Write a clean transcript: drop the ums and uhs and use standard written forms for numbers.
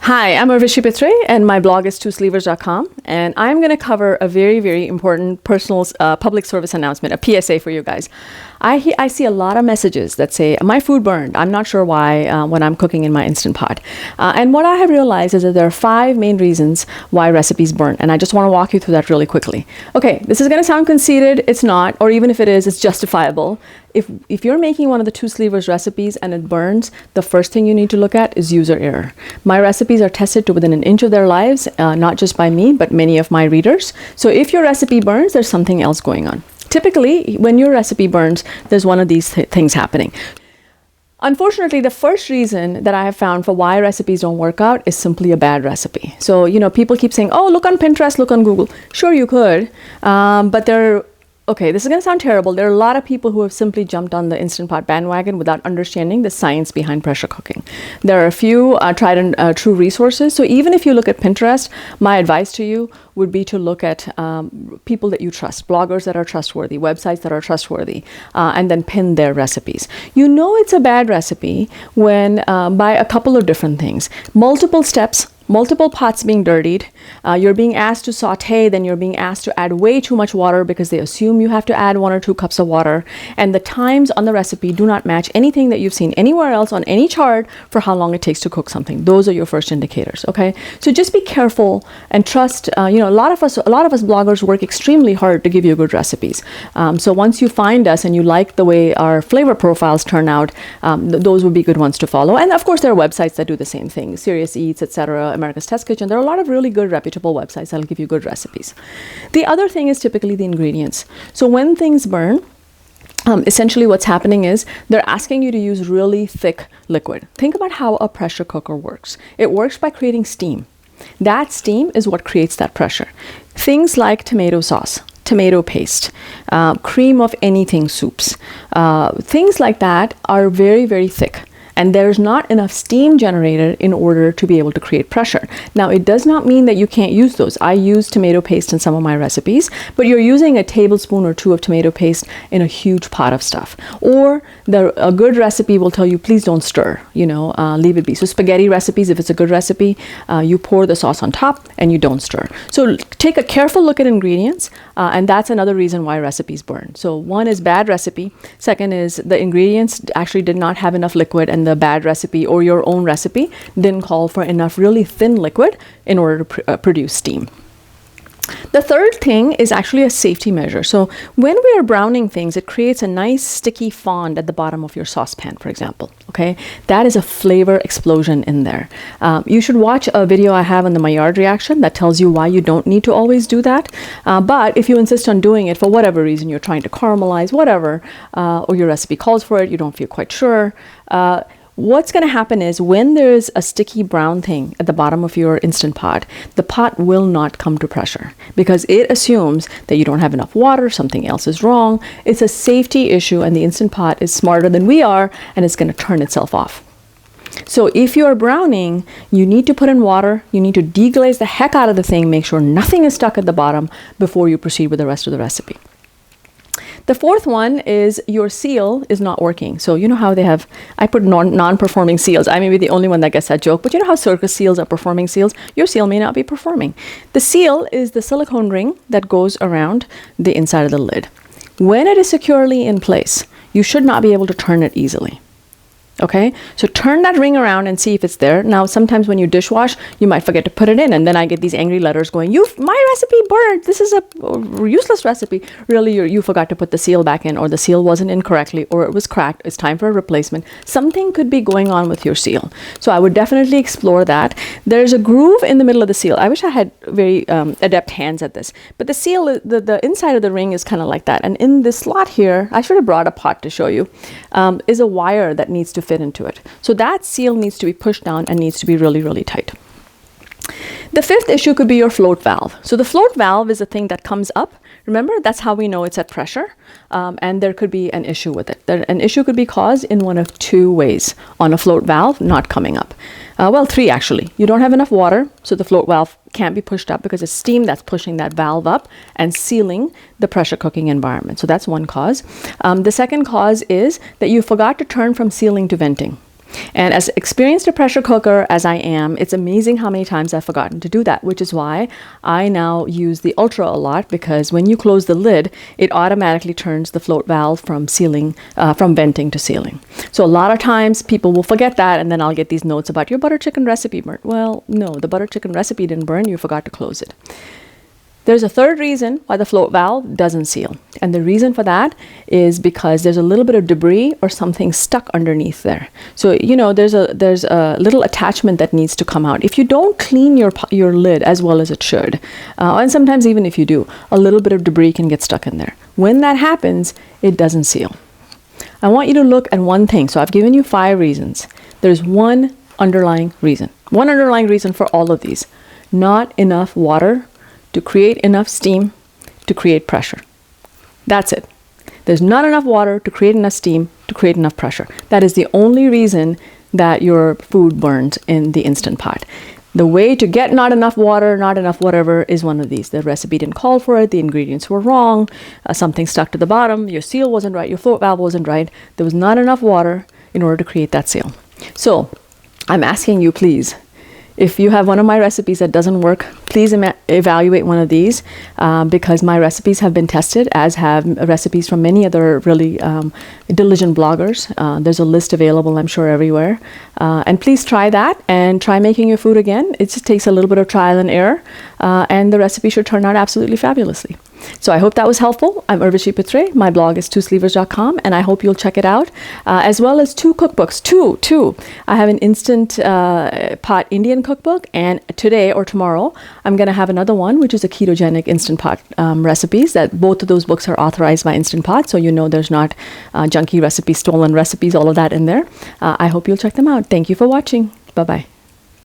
Hi, I'm Urvashi Pitre, and my blog is twosleevers.com, and I'm going to cover a very, very important personal public service announcement, a PSA for you guys. I see a lot of messages that say, my food burned. I'm not sure why when I'm cooking in my Instant Pot. And what I have realized is that there are 5 main reasons why recipes burn, and I just want to walk you through that really quickly. Okay, this is going to sound conceited. It's not, or even if it is, it's justifiable. If you're making one of the Two Sleevers recipes and it burns, the first thing you need to look at is user error. My recipes are tested to within an inch of their lives, not just by me, but many of my readers. So if your recipe burns, there's something else going on. Typically, when your recipe burns, there's one of these things happening. Unfortunately, the first reason that I have found for why recipes don't work out is simply a bad recipe. So, people keep saying, oh, look on Pinterest, look on Google. Sure, you could, but okay, this is going to sound terrible. There are a lot of people who have simply jumped on the Instant Pot bandwagon without understanding the science behind pressure cooking. There are a few tried and true resources. So even if you look at Pinterest, my advice to you would be to look at people that you trust, bloggers that are trustworthy, websites that are trustworthy, and then pin their recipes. You know it's a bad recipe when by a couple of different things. Multiple steps, multiple pots being dirtied, you're being asked to saute, then you're being asked to add way too much water because they assume you have to add 1 or 2 cups of water, and the times on the recipe do not match anything that you've seen anywhere else on any chart for how long it takes to cook something. Those are your first indicators, okay? So just be careful and trust, a lot of us bloggers work extremely hard to give you good recipes. So once you find us and you like the way our flavor profiles turn out, those would be good ones to follow. And of course, there are websites that do the same thing, Serious Eats, etc., America's Test Kitchen. There are a lot of really good reputable websites that'll give you good recipes. The other thing is typically the ingredients. So when things burn, essentially what's happening is they're asking you to use really thick liquid. Think about how a pressure cooker works. It works by creating steam. That steam is what creates that pressure. Things like tomato sauce, tomato paste, cream of anything soups, things like that are very, very thick. And there's not enough steam generated in order to be able to create pressure. Now, it does not mean that you can't use those. I use tomato paste in some of my recipes, but you're using a tablespoon or 2 of tomato paste in a huge pot of stuff. Or a good recipe will tell you, please don't stir, leave it be. So spaghetti recipes, if it's a good recipe, you pour the sauce on top and you don't stir. So take a careful look at ingredients, and that's another reason why recipes burn. So one is bad recipe. Second is the ingredients actually did not have enough liquid, and the bad recipe or your own recipe didn't call for enough really thin liquid in order to produce steam. The third thing is actually a safety measure. So when we are browning things, it creates a nice sticky fond at the bottom of your saucepan, for example. Okay, that is a flavor explosion in there. You should watch a video I have on the Maillard reaction that tells you why you don't need to always do that. But if you insist on doing it for whatever reason, you're trying to caramelize, whatever, or your recipe calls for it, you don't feel quite sure, what's going to happen is when there's a sticky brown thing at the bottom of your Instant Pot, the pot will not come to pressure because it assumes that you don't have enough water, something else is wrong. It's a safety issue, and the Instant Pot is smarter than we are, and it's going to turn itself off. So if you're browning, you need to put in water, you need to deglaze the heck out of the thing, make sure nothing is stuck at the bottom before you proceed with the rest of the recipe. The fourth one is your seal is not working. So you know how I put non-performing seals. I may be the only one that gets that joke, but you know how circus seals are performing seals? Your seal may not be performing. The seal is the silicone ring that goes around the inside of the lid. When it is securely in place, you should not be able to turn it easily. Okay, so turn that ring around and see if it's there. Now, sometimes when you dishwash, you might forget to put it in, and then I get these angry letters going, my recipe burned. This is a useless recipe. Really, you forgot to put the seal back in, or the seal wasn't in correctly, or it was cracked. It's time for a replacement. Something could be going on with your seal. So I would definitely explore that. There's a groove in the middle of the seal. I wish I had very adept hands at this, but the seal, the inside of the ring is kind of like that. And in this slot here, I should have brought a pot to show you, is a wire that needs to fit into it. So that seal needs to be pushed down and needs to be really, really tight. The fifth issue could be your float valve. So the float valve is a thing that comes up. Remember, that's how we know it's at pressure, and there could be an issue with it. An issue could be caused in one of 2 ways on a float valve not coming up. 3 actually. You don't have enough water, so the float valve can't be pushed up because it's steam that's pushing that valve up and sealing the pressure cooking environment. So that's one cause. The second cause is that you forgot to turn from sealing to venting. And as experienced a pressure cooker as I am, it's amazing how many times I've forgotten to do that, which is why I now use the Ultra a lot, because when you close the lid, it automatically turns the float valve from venting to sealing. So a lot of times people will forget that, and then I'll get these notes about your butter chicken recipe burnt. Well, no, the butter chicken recipe didn't burn, you forgot to close it. There's a third reason why the float valve doesn't seal. And the reason for that is because there's a little bit of debris or something stuck underneath there. So, there's a little attachment that needs to come out. If you don't clean your lid as well as it should, and sometimes even if you do, a little bit of debris can get stuck in there. When that happens, it doesn't seal. I want you to look at one thing. So I've given you 5 reasons. There's one underlying reason. One underlying reason for all of these. Not enough water to create enough steam to create pressure. That's it. There's not enough water to create enough steam to create enough pressure. That is the only reason that your food burns in the Instant Pot. The way to get not enough water, not enough whatever, is one of these. The recipe didn't call for it, the ingredients were wrong, something stuck to the bottom, your seal wasn't right, your float valve wasn't right. There was not enough water in order to create that seal. So I'm asking you, please, if you have one of my recipes that doesn't work, please evaluate one of these, because my recipes have been tested, as have recipes from many other really diligent bloggers. There's a list available, I'm sure, everywhere. And please try that and try making your food again. It just takes a little bit of trial and error, and the recipe should turn out absolutely fabulously. So I hope that was helpful. I'm Urvashi Pitre. My blog is twoslevers.com, and I hope you'll check it out, as well as 2 cookbooks. Two. I have an Instant Pot Indian cookbook, and today or tomorrow, I'm going to have another one, which is a Ketogenic Instant Pot recipes. That both of those books are authorized by Instant Pot, so there's not junky recipes, stolen recipes, all of that in there. I hope you'll check them out. Thank you for watching. Bye-bye.